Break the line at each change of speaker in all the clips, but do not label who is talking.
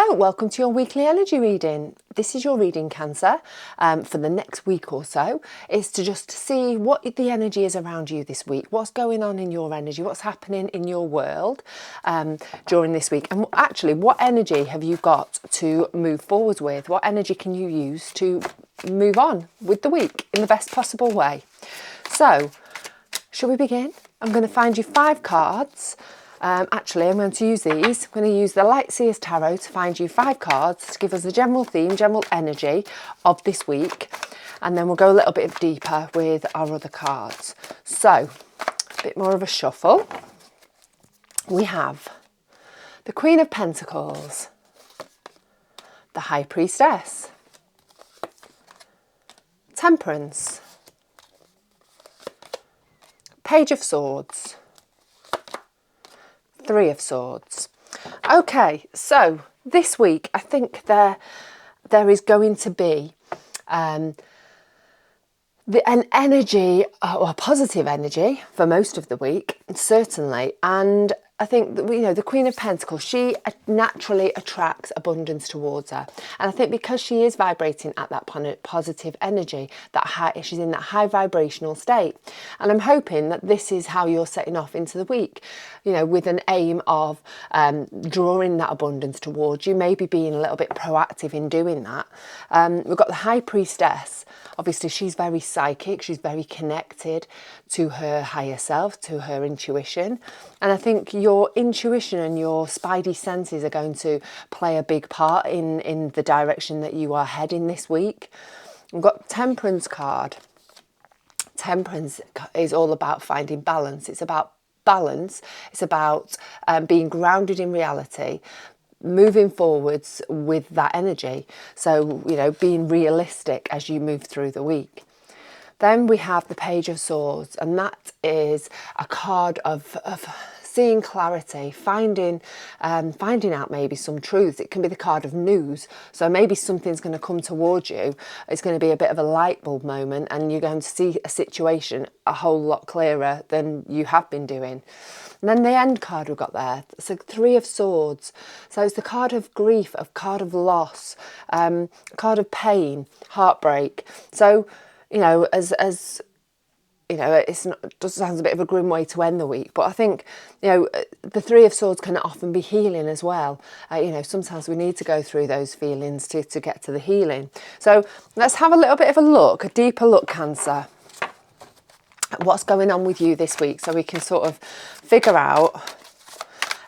Hello, welcome to your weekly energy reading. This is your reading, Cancer, for the next week or so. It's to just see what the energy is around you this week, what's going on in your energy, what's happening in your world during this week. And actually, what energy have you got to move forwards with? What energy can you use to move on with the week in the best possible way? So, shall we begin? I'm going to find you 5 cards. Actually, I'm going to use these. I'm going to use the Light Seers Tarot to find you 5 cards to give us the general theme, general energy of this week. And then we'll go a little bit deeper with our other cards. So, a bit more of a shuffle. We have the Queen of Pentacles, the High Priestess, Temperance, Page of Swords, 3 of Swords. Okay, so this week I think there is going to be an energy, or a positive energy for most of the week, certainly. And I think that, the Queen of Pentacles, she naturally attracts abundance towards her. And I think because she is vibrating at that positive energy, she's in that high vibrational state. And I'm hoping that this is how you're setting off into the week, with an aim of drawing that abundance towards you, maybe being a little bit proactive in doing that. We've got the High Priestess. Obviously, she's very psychic. She's very connected to her higher self, to her intuition. And I think your intuition and your spidey senses are going to play a big part in the direction that you are heading this week. We've got Temperance card. Temperance is all about finding balance. It's about balance. It's about being grounded in reality, moving forwards with that energy. So, being realistic as you move through the week. Then we have the Page of Swords, and that is a card of seeing clarity, finding out maybe some truths. It can be the card of news. So maybe something's going to come towards you. It's going to be a bit of a light bulb moment, and you're going to see a situation a whole lot clearer than you have been doing. And then the End card we've got there, so 3 of Swords. So it's the card of grief, a card of loss, a card of pain, heartbreak. So, it does sound a bit of a grim way to end the week, but I think, the 3 of Swords can often be healing as well. Sometimes we need to go through those feelings to get to the healing. So let's have a little bit of a deeper look, Cancer, at what's going on with you this week, so we can sort of figure out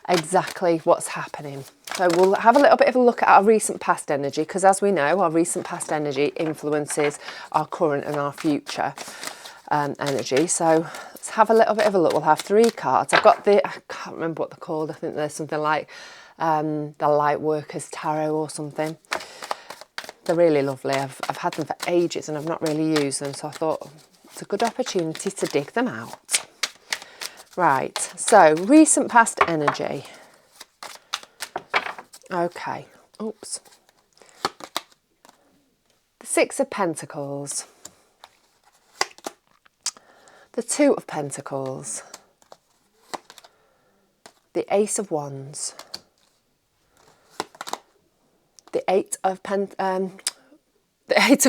exactly what's happening. So we'll have a little bit of a look at our recent past energy, because as we know, our recent past energy influences our current and our future energy. So let's have a little bit of a look. We'll have 3 cards. I can't remember what they're called. I think there's something like the Light Workers Tarot or something. They're really lovely. I've had them for ages and I've not really used them, so I thought it's a good opportunity to dig them out. Right, so recent past energy. Okay, oops. The 6 of Pentacles. The 2 of Pentacles. The Ace of Wands. The 8 of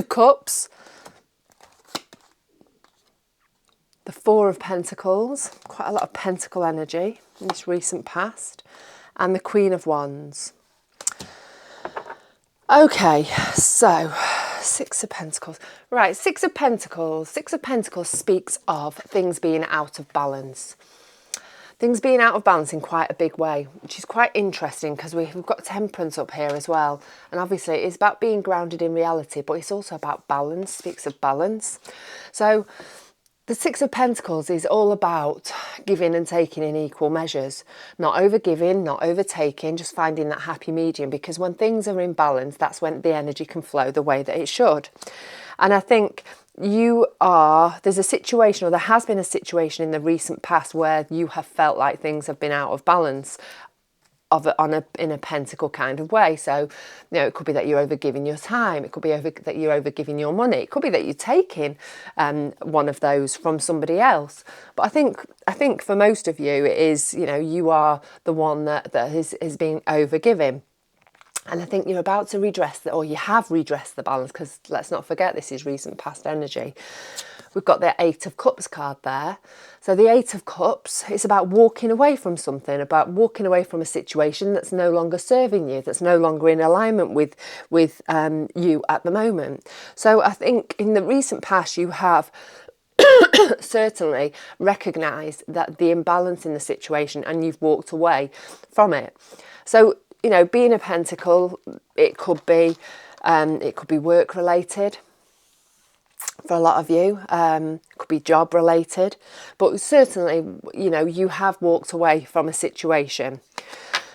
Cups. The 4 of Pentacles. Quite a lot of pentacle energy in this recent past. And the Queen of Wands. Okay, so 6 of Pentacles. Right, 6 of Pentacles. 6 of Pentacles speaks of things being out of balance. Things being out of balance in quite a big way, which is quite interesting because we've got Temperance up here as well. And obviously it's about being grounded in reality, but it's also about balance, speaks of balance. So the 6 of Pentacles is all about giving and taking in equal measures. Not over-giving, not overtaking, just finding that happy medium. Because when things are in balance, that's when the energy can flow the way that it should. And I think there's a situation, or there has been a situation in the recent past where you have felt like things have been out of balance in a pentacle kind of way. So, it could be that you're overgiving your time. It could be that you're overgiving your money. It could be that you're taking one of those from somebody else. But I think for most of you, it is, you are the one that is being overgiven. And I think you're about to redress or you have redressed the balance, because let's not forget this is recent past energy. We've got the Eight of Cups card there. So the Eight of Cups, it's about walking away from something, about walking away from a situation that's no longer serving you, that's no longer in alignment with you at the moment. So I think in the recent past you have certainly recognised that the imbalance in the situation and you've walked away from it. So, you know, being a pentacle, it could be work related for a lot of you, could be job related, but certainly, you know, you have walked away from a situation.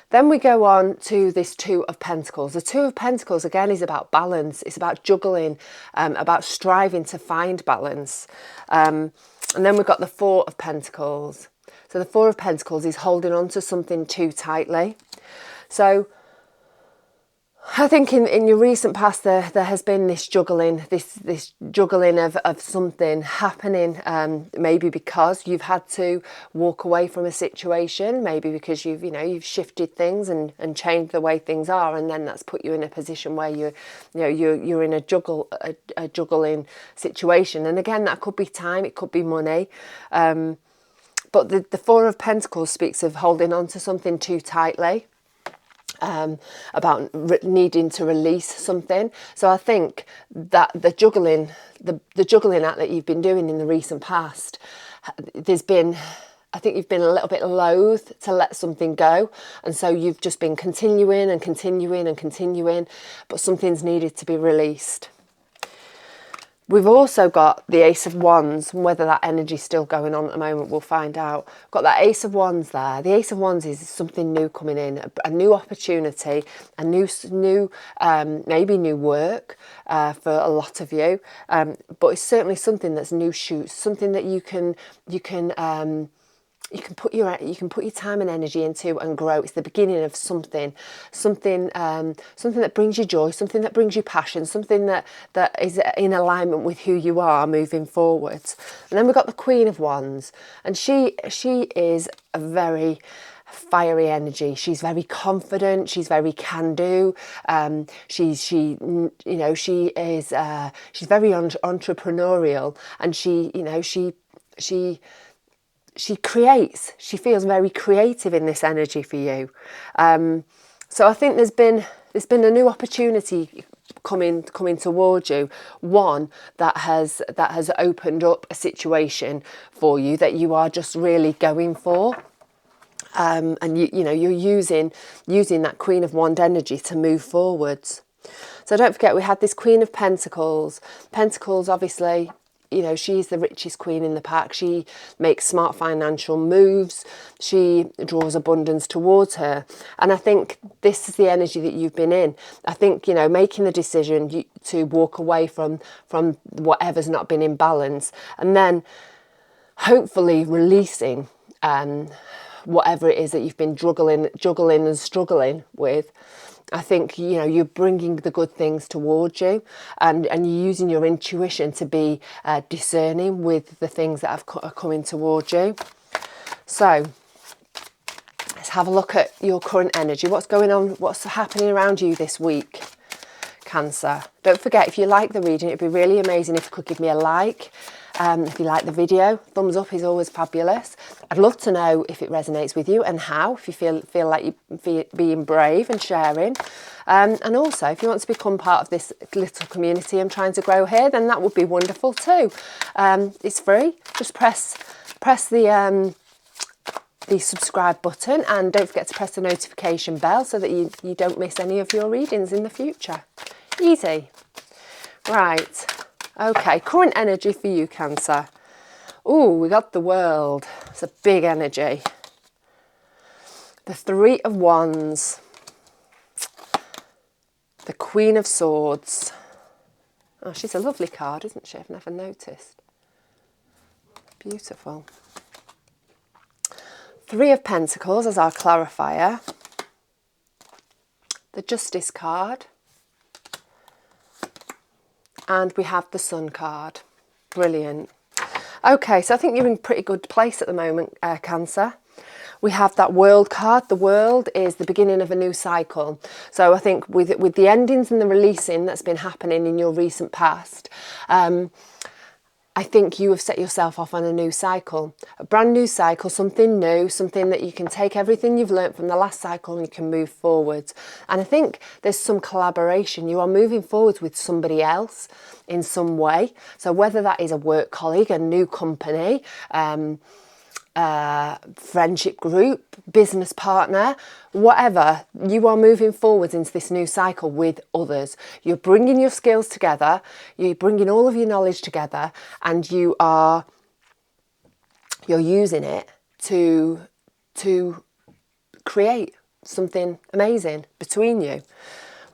Then we go on to this Two of Pentacles. The Two of Pentacles, again, is about balance. It's about juggling, about striving to find balance. And then we've got the Four of Pentacles. So the Four of Pentacles is holding on to something too tightly. So I think in your recent past there has been this juggling, this juggling of something happening, maybe because you've had to walk away from a situation, maybe because you've shifted things and changed the way things are, and then that's put you in a position where you're in a juggling situation. And again, that could be time, it could be money, but the Four of Pentacles speaks of holding on to something too tightly. About needing to release something. So I think that the juggling act that you've been doing in the recent past, I think you've been a little bit loath to let something go, and so you've just been continuing and continuing and continuing, but something's needed to be released. We've also got the Ace of Wands, and whether that energy's still going on at the moment, we'll find out. Got that Ace of Wands there. The Ace of Wands is something new coming in, a new opportunity, a new maybe new work for a lot of you. But it's certainly something that's new shoots, something that you can put your time and energy into and grow. It's the beginning of something that brings you joy, something that brings you passion, something that is in alignment with who you are moving forwards. And then we've got the Queen of Wands, and she is a very fiery energy. She's very confident. She's very can-do. She's very entrepreneurial, and she creates. She feels very creative in this energy for you. So I think there's been a new opportunity coming towards you, one that has opened up a situation for you that you are just really going for. And you're using that Queen of Wand energy to move forwards. So don't forget, we had this Queen of Pentacles. Pentacles, obviously, she's the richest queen in the pack. She makes smart financial moves. She draws abundance towards her. And I think this is the energy that you've been in. I think, making the decision to walk away from whatever's not been in balance, and then hopefully releasing whatever it is that you've been juggling and struggling with. I think, you're bringing the good things towards you, and you're using your intuition to be discerning with the things that are coming towards you. So let's have a look at your current energy. What's going on? What's happening around you this week, Cancer? Don't forget, if you like the reading, it'd be really amazing if you could give me a like. If you like the video, thumbs up is always fabulous. I'd love to know if it resonates with you and how, if you feel like you're being brave and sharing. And also, if you want to become part of this little community I'm trying to grow here, then that would be wonderful too. It's free. Just press the subscribe button, and don't forget to press the notification bell so that you don't miss any of your readings in the future. Easy. Right. Okay, current energy for you, Cancer. Oh, we got the World. It's a big energy. The Three of Wands. The Queen of Swords. Oh, she's a lovely card, isn't she? I've never noticed. Beautiful. Three of Pentacles as our clarifier. The Justice card. And we have the Sun card. Brilliant. Okay, so I think you're in a pretty good place at the moment, Cancer. We have that World card. The World is the beginning of a new cycle. So I think with the endings and the releasing that's been happening in your recent past, I think you have set yourself off on a new cycle, a brand new cycle, something new, something that you can take everything you've learnt from the last cycle and you can move forwards. And I think there's some collaboration. You are moving forwards with somebody else in some way. So whether that is a work colleague, a new company, friendship group, business partner, whatever, you are moving forwards into this new cycle with others. You're bringing your skills together, you're bringing all of your knowledge together, and you're using it to create something amazing between you.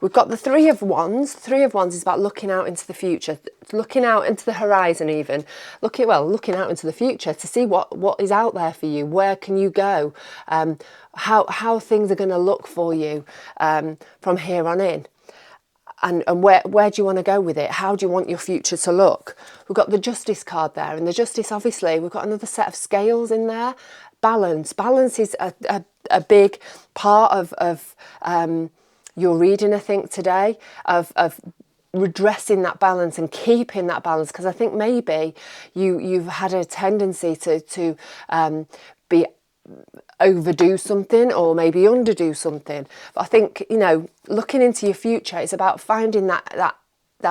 We've got the Three of Wands. Three of Wands is about looking out into the future, looking out into the horizon even. Looking out into the future to see what is out there for you. Where can you go? How things are going to look for you from here on in. And where do you want to go with it? How do you want your future to look? We've got the Justice card there. And the Justice, obviously, we've got another set of scales in there. Balance. Balance is a big part of your reading, I think, today, of redressing that balance and keeping that balance, because I think maybe you've had a tendency to be overdo something or maybe underdo something. But I think, looking into your future is about finding that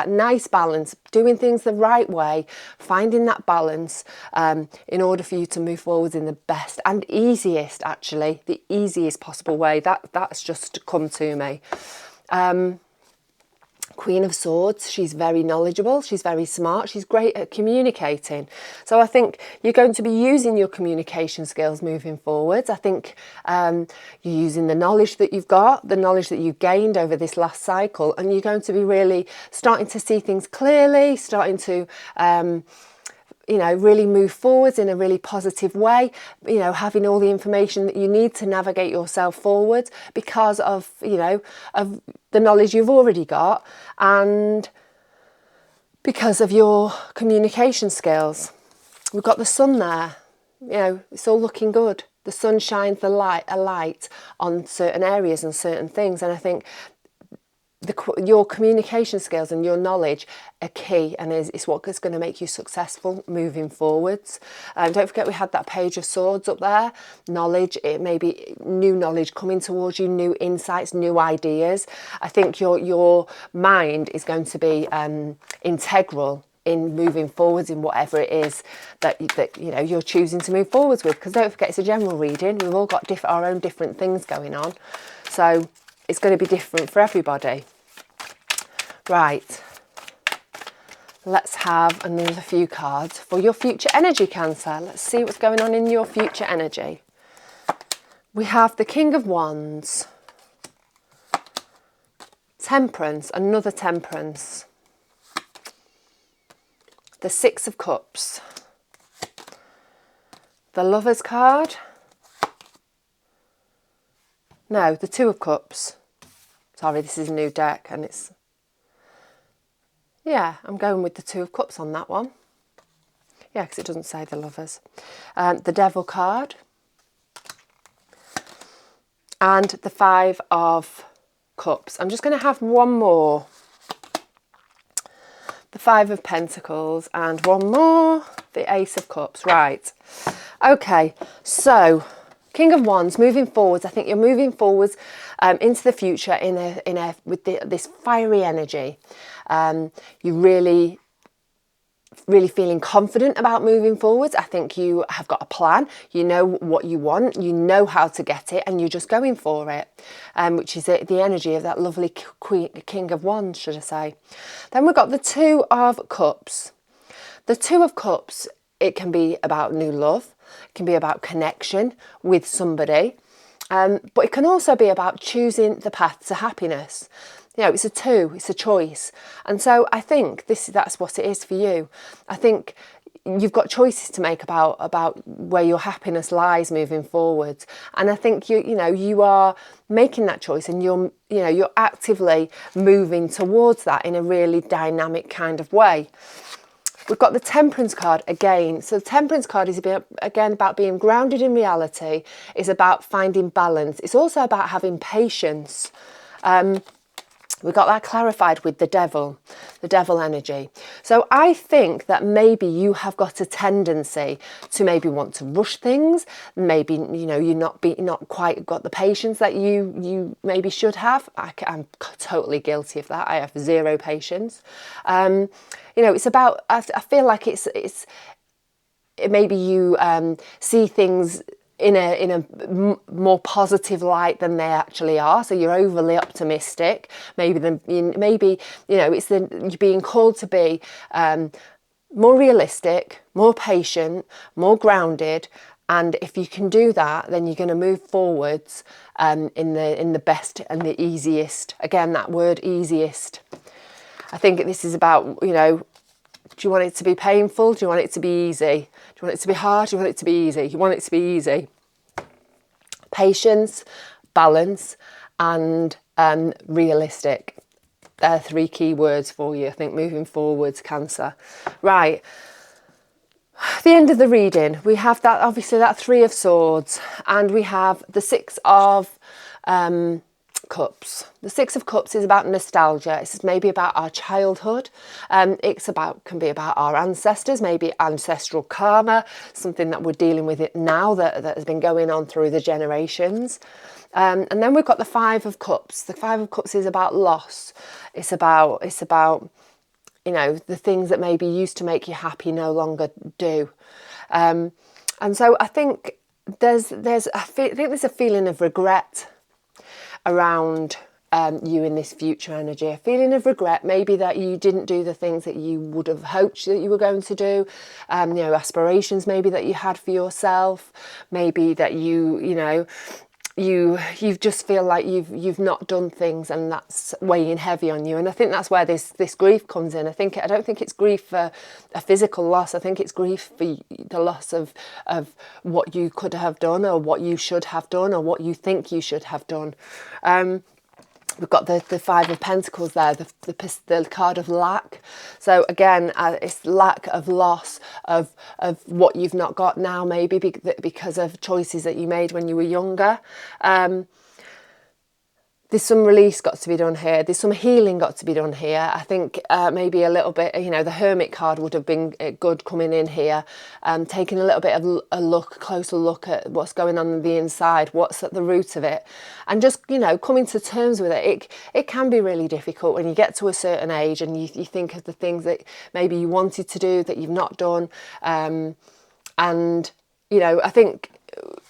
nice balance, doing things the right way, finding that balance in order for you to move forward in the best and easiest, actually, the easiest possible way. That's just come to me. Queen of Swords, she's very knowledgeable, she's very smart, she's great at communicating. So I think you're going to be using your communication skills moving forwards. I think you're using the knowledge that you've got, the knowledge that you've gained over this last cycle, and you're going to be really starting to see things clearly, starting to really move forwards in a really positive way, having all the information that you need to navigate yourself forward because of, of the knowledge you've already got and because of your communication skills. We've got the sun there, it's all looking good. The sun shines a light on certain areas and certain things, and I think your communication skills and your knowledge are key, and is what is going to make you successful moving forwards. Don't forget we had that Page of Swords up there. Knowledge, it may be new knowledge coming towards you, new insights, new ideas. I think your mind is going to be integral in moving forwards in whatever it is that you're choosing to move forwards with, because don't forget it's a general reading. We've all got our own different things going on, so it's going to be different for everybody. Right, let's have another few cards for your future energy, Cancer. Let's see what's going on in your future energy. We have the King of Wands, Temperance, another Temperance, the Six of Cups, the Lovers card, no, the Two of Cups. Sorry, this is a new deck and it's... Yeah, I'm going with the Two of Cups on that one. Yeah, because it doesn't say the Lovers. The Devil card. And the Five of Cups. I'm just going to have one more. The Five of Pentacles. And one more. The Ace of Cups. Right. Okay, so... King of Wands, moving forwards. I think you're moving forwards into the future with this fiery energy. You really feeling confident about moving forwards. I think you have got a plan. You know what you want. You know how to get it, and you're just going for it, which is the energy of that lovely King of Wands, should I say. Then we've got the Two of Cups. The Two of Cups, it can be about new love. It can be about connection with somebody, but it can also be about choosing the path to happiness. It's a two, it's a choice. And so I think that's what it is for you. I think you've got choices to make about where your happiness lies moving forward. And I think you are making that choice, and you're actively moving towards that in a really dynamic kind of way. We've got the Temperance card again. So the Temperance card is again about being grounded in reality. It's about finding balance. It's also about having patience. We got that clarified with the devil energy. So I think that maybe you have got a tendency to maybe want to rush things. Maybe, you know, you're not quite got the patience that you maybe should have. I'm totally guilty of that. I have zero patience. You know, it's about, I feel like it's maybe you see things in a more positive light than they actually are. So you're overly optimistic. Maybe you know, it's you're being called to be more realistic, more patient, more grounded. And if you can do that, then you're going to move forwards in the best and the easiest. Again, that word easiest. I think this is about, you know, do you want it to be painful? Do you want it to be easy? Do you want it to be hard? Do you want it to be easy? You want it to be easy. Patience, balance, and realistic. They're 3 key words for you, I think, moving forwards, Cancer. Right. The end of the reading, we have that, obviously, that 3 of Swords, and we have the 6 of Cups. The 6 of Cups is about nostalgia. It's maybe about our childhood. Can be about our ancestors, maybe ancestral karma, something that we're dealing with it now that has been going on through the generations. And then we've got the 5 of Cups. The 5 of Cups is about loss. It's about, you know, the things that maybe used to make you happy no longer do. And so I think there's a feeling of regret around you in this future energy, a feeling of regret, maybe that you didn't do the things that you would have hoped that you were going to do, you know, aspirations maybe that you had for yourself, maybe that you know, you just feel like you've not done things, and that's weighing heavy on you. And I think that's where this grief comes in. I don't think it's grief for a physical loss. I think it's grief for the loss of what you could have done, or what you should have done, or what you think you should have done. We've got the 5 of Pentacles there, the card of lack. So again, it's lack of loss of what you've not got now, maybe because of choices that you made when you were younger. There's some release got to be done here. There's some healing got to be done here. I think maybe a little bit, you know, the Hermit card would have been good coming in here. Taking a little bit of a closer look at what's going on the inside, what's at the root of it. And just, you know, coming to terms with it. It can be really difficult when you get to a certain age and you think of the things that maybe you wanted to do that you've not done. And, you know, I think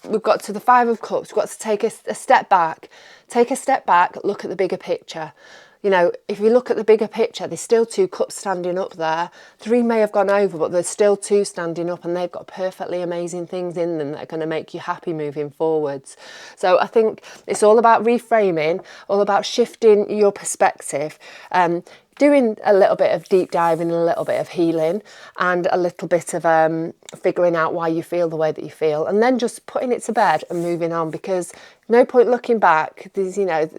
we've got to the 5 of Cups. We've got to take a step back. Take a step back, look at the bigger picture. You know, if you look at the bigger picture, there's still 2 cups standing up there. 3 may have gone over, but there's still 2 standing up, and they've got perfectly amazing things in them that are going to make you happy moving forwards. So I think it's all about reframing, all about shifting your perspective, doing a little bit of deep diving, a little bit of healing, and a little bit of figuring out why you feel the way that you feel, and then just putting it to bed and moving on, because no point looking back. There's, you know,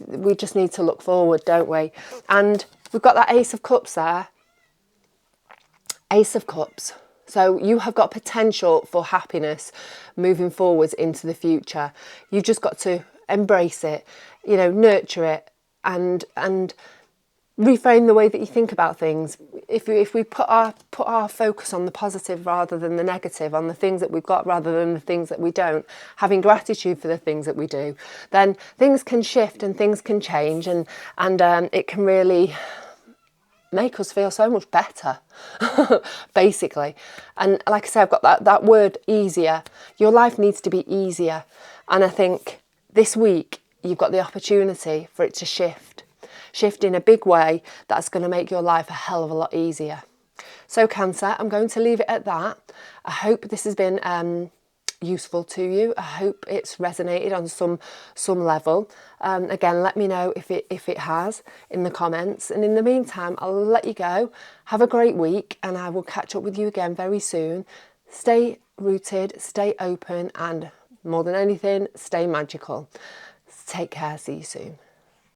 we just need to look forward, don't we? And we've got that Ace of Cups there. Ace of Cups. So you have got potential for happiness moving forwards into the future. You've just got to embrace it, you know, nurture it, and reframe the way that you think about things. If we put our focus on the positive rather than the negative, on the things that we've got rather than the things that we don't, having gratitude for the things that we do, then things can shift and things can change, and it can really make us feel so much better, basically. And like I said, I've got that word easier. Your life needs to be easier. And I think this week you've got the opportunity for it to shift in a big way that's going to make your life a hell of a lot easier. So Cancer, I'm going to leave it at that. I hope this has been useful to you. I hope it's resonated on some level. Again, let me know if it has in the comments. And in the meantime, I'll let you go. Have a great week, and I will catch up with you again very soon. Stay rooted, stay open, and more than anything, stay magical. Take care. See you soon.